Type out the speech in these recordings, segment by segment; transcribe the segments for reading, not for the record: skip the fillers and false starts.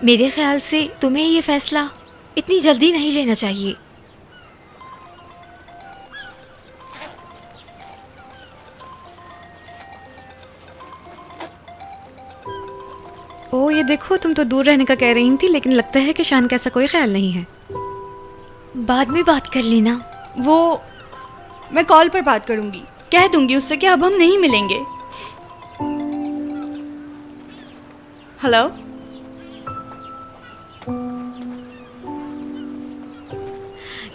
मेरे ख्याल से तुम्हें ये फैसला इतनी जल्दी नहीं लेना चाहिए। ओ ये देखो, तुम तो दूर रहने का कह रही थी, लेकिन लगता है कि शान का ऐसा कोई ख्याल नहीं है। बाद में बात कर लेना। वो मैं कॉल पर बात करूंगी, कह दूंगी उससे कि अब हम नहीं मिलेंगे। हेलो।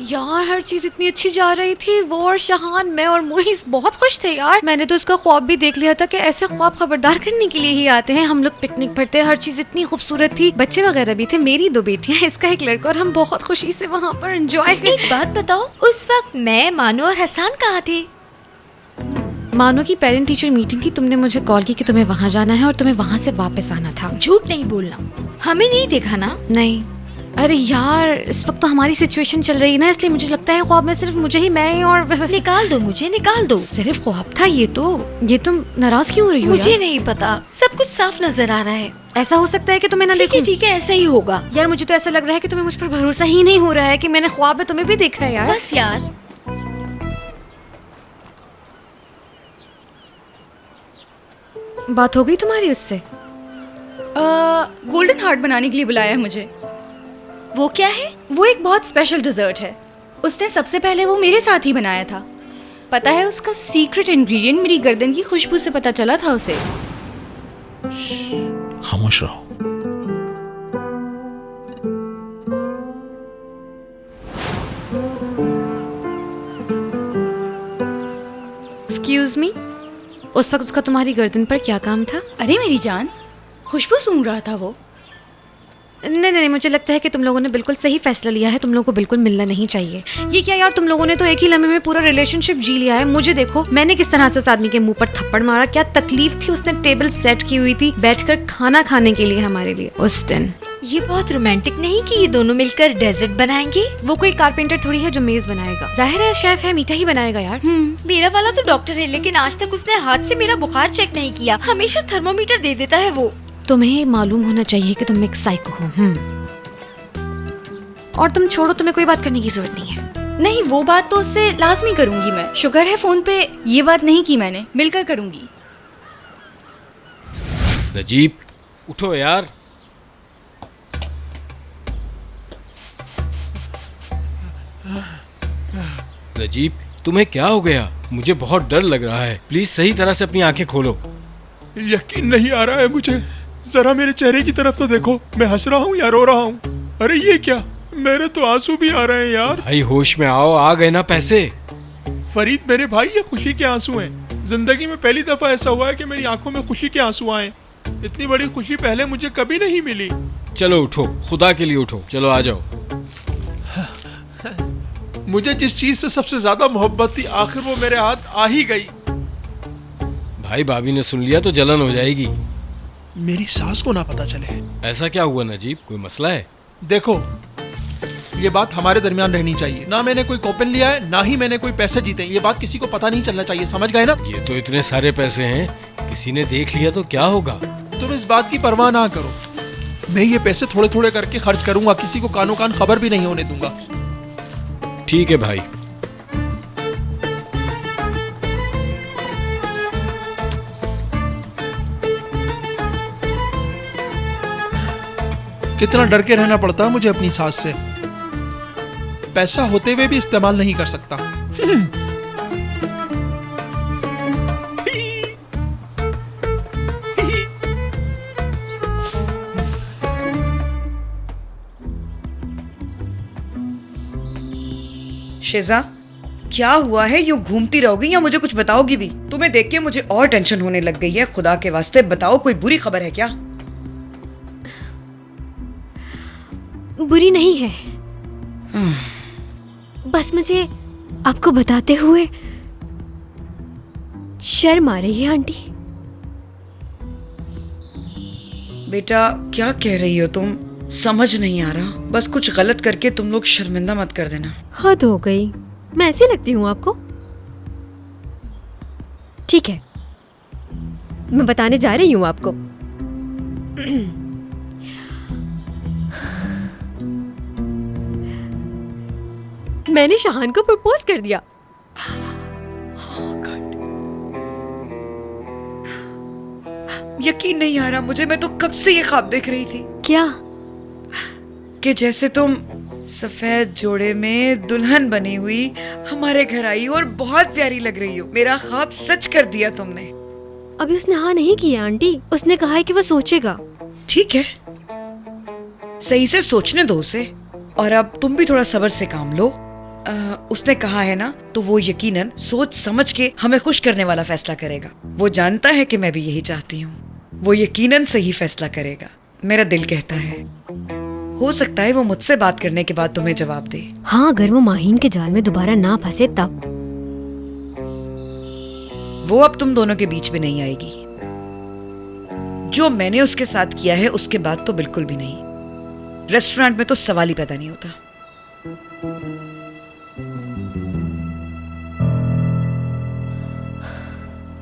यार हर चीज इतनी अच्छी जा रही थी। वो और शहान, मैं और मोहिस बहुत खुश थे यार। मैंने तो उसका ख्वाब भी देख लिया था कि ऐसे ख्वाब खबरदार करने के लिए ही आते हैं। हम लोग पिकनिक पर थे, हर चीज इतनी खूबसूरत थी, बच्चे वगैरह भी थे, मेरी 2 बेटियां, इसका एक लड़का, और हम बहुत खुशी से वहाँ पर एंजॉय। एक बात बताओ, उस वक्त मैं, मानो और हसन कहाँ थे? मानो की पेरेंट टीचर मीटिंग थी, तुमने मुझे कॉल की कि तुम्हें वहाँ जाना है और तुम्हें वहाँ से वापस आना था। झूठ नहीं बोलना, हमें नहीं देखा ना? नहीं, अरे यार इस वक्त तो हमारी सिचुएशन चल रही है ना, इसलिए मुझे लगता है ख्वाब में सिर्फ मुझे ही, मैं और निकाल दो मुझे, निकाल दो। सिर्फ ख्वाब था ये तो। ये तुम नाराज क्यों हो रही हो? मुझे नहीं पता, सब कुछ साफ नजर आ रहा है। ऐसा हो सकता है कि तुम्हें ना ठीक है देखूं। ठीक है, ऐसा ही होगा। यार मुझे तो ऐसा लग रहा है कि तुम्हें मुझ पर भरोसा ही नहीं हो रहा है कि मैंने ख्वाब में तुम्हें भी देखा है यार। बस यार, बात हो गई तुम्हारी उससे? गोल्डन हार्ट बनाने के लिए बुलाया है मुझे। वो क्या है? वो एक बहुत स्पेशल डिजर्ट है, उसने सबसे पहले वो मेरे साथ ही बनाया था। पता है उसका सीक्रेट इंग्रेडिएंट मेरी गर्दन की खुशबू से पता चला था उसे। खामोश रहो। एक्सक्यूज मी, उस वक्त उसका तुम्हारी गर्दन पर क्या काम था? अरे मेरी जान, खुशबू सूंघ रहा था वो। नहीं नहीं, मुझे लगता है कि तुम लोगों ने बिल्कुल सही फैसला लिया है। तुम लोगों को बिल्कुल मिलना नहीं चाहिए। ये क्या यार, तुम लोगों ने तो एक ही लम्हे में पूरा रिलेशनशिप जी लिया है। मुझे देखो, मैंने किस तरह से उस आदमी के मुंह पर थप्पड़ मारा, क्या तकलीफ थी। उसने टेबल सेट की हुई थी बैठकर खाना खाने के लिए हमारे लिए उस दिन। ये बहुत रोमांटिक नहीं कि ये दोनों मिलकर डेजर्ट बनाएंगे? वो कोई कारपेंटर थोड़ी है जो मेज बनाएगा, जाहिर है शेफ है, मीठा ही बनाएगा यार। मेरा वाला तो डॉक्टर है, लेकिन आज तक उसने हाथ से मेरा बुखार चेक नहीं किया। हमेशा थर्मोमीटर दे देता है वो। तुम्हें मालूम होना चाहिए कि तुम एक साइको हो। और तुम छोड़ो, तुम्हें कोई बात करने की जरूरत नहीं है। नहीं, वो बात तो उससे लाजमी करूंगी मैं। शुगर है फोन पे ये बात नहीं की मैंने, मिलकर करूंगी। नजीब उठो यार। नजीब तुम्हें क्या हो गया? मुझे बहुत डर लग रहा है, प्लीज सही तरह से अपनी आंखें खोलो। यकीन नहीं आ रहा है मुझे, जरा मेरे चेहरे की तरफ तो देखो, मैं हंस रहा हूँ या रो रहा हूँ? अरे ये क्या, मेरे तो आंसू भी आ रहे हैं यार। भाई होश में आओ, आ गए ना पैसे। फरीद मेरे भाई, ये खुशी के आंसू हैं। जिंदगी में पहली दफा ऐसा हुआ है कि मेरी आंखों में खुशी के आंसू आए। इतनी बड़ी खुशी पहले मुझे कभी नहीं मिली। चलो उठो, खुदा के लिए उठो, चलो आ जाओ। मुझे जिस चीज से सबसे ज्यादा मोहब्बत थी, आखिर वो मेरे हाथ आ ही गई। भाई भाभी ने सुन लिया तो जलन हो जाएगी। मेरी सास को ना पता चले। ऐसा क्या हुआ नजीब, कोई मसला है? देखो, ये बात हमारे दरमियान रहनी चाहिए। ना मैंने कोई कूपन लिया है, ना ही मैंने कोई पैसे जीते। ये बात किसी को पता नहीं चलना चाहिए, समझ गए ना? ये तो इतने सारे पैसे हैं, किसी ने देख लिया तो क्या होगा? तुम इस बात की परवाह ना करो, मैं ये पैसे थोड़े थोड़े करके खर्च करूंगा, किसी को कानो कान खबर भी नहीं होने दूंगा। ठीक है भाई। कितना डर के रहना पड़ता है मुझे अपनी सास से। पैसा होते हुए भी इस्तेमाल नहीं कर सकता। शेजा, क्या हुआ है? यूं घूमती रहोगी या मुझे कुछ बताओगी भी? तुम्हें देख के मुझे और टेंशन होने लग गई है। खुदा के वास्ते बताओ, कोई बुरी खबर है क्या? बुरी नहीं है, बस मुझे आपको बताते हुए शर्म आ रही है आंटी। बेटा क्या कह रही हो तुम? समझ नहीं आ रहा। बस कुछ गलत करके तुम लोग शर्मिंदा मत कर देना। हद हो गई, मैं ऐसी लगती हूँ आपको? ठीक है, मैं बताने जा रही हूँ आपको। मैंने शाहान को प्रपोज कर दिया। यकीन नहीं आ रहा मुझे, मैं तो कब से ये ख्वाब देख रही थी क्या? कि जैसे तुम सफेद जोड़े में दुल्हन बनी हुई हमारे घर आई और बहुत प्यारी लग रही हो। मेरा ख्वाब सच कर दिया तुमने। अभी उसने हाँ नहीं किया आंटी, उसने कहा है कि वो सोचेगा। ठीक है, सही से सोचने दो उसे। और अब तुम भी थोड़ा सब्र से काम लो। उसने कहा है ना, तो वो यकीनन सोच समझ के हमें खुश करने वाला फैसला करेगा। वो जानता है कि मैं भी यही चाहती हूँ। वो यकीनन सही फैसला करेगा, मेरा दिल कहता है। हो सकता है वो मुझसे बात करने के बाद तुम्हें जवाब दे। हाँ, अगर वो माहीन के जाल में दोबारा ना फंसे तब। वो अब तुम दोनों के बीच में नहीं आएगी। जो मैंने उसके साथ किया है उसके बाद तो बिल्कुल भी नहीं। रेस्टोरेंट में तो सवाल ही पैदा नहीं होता।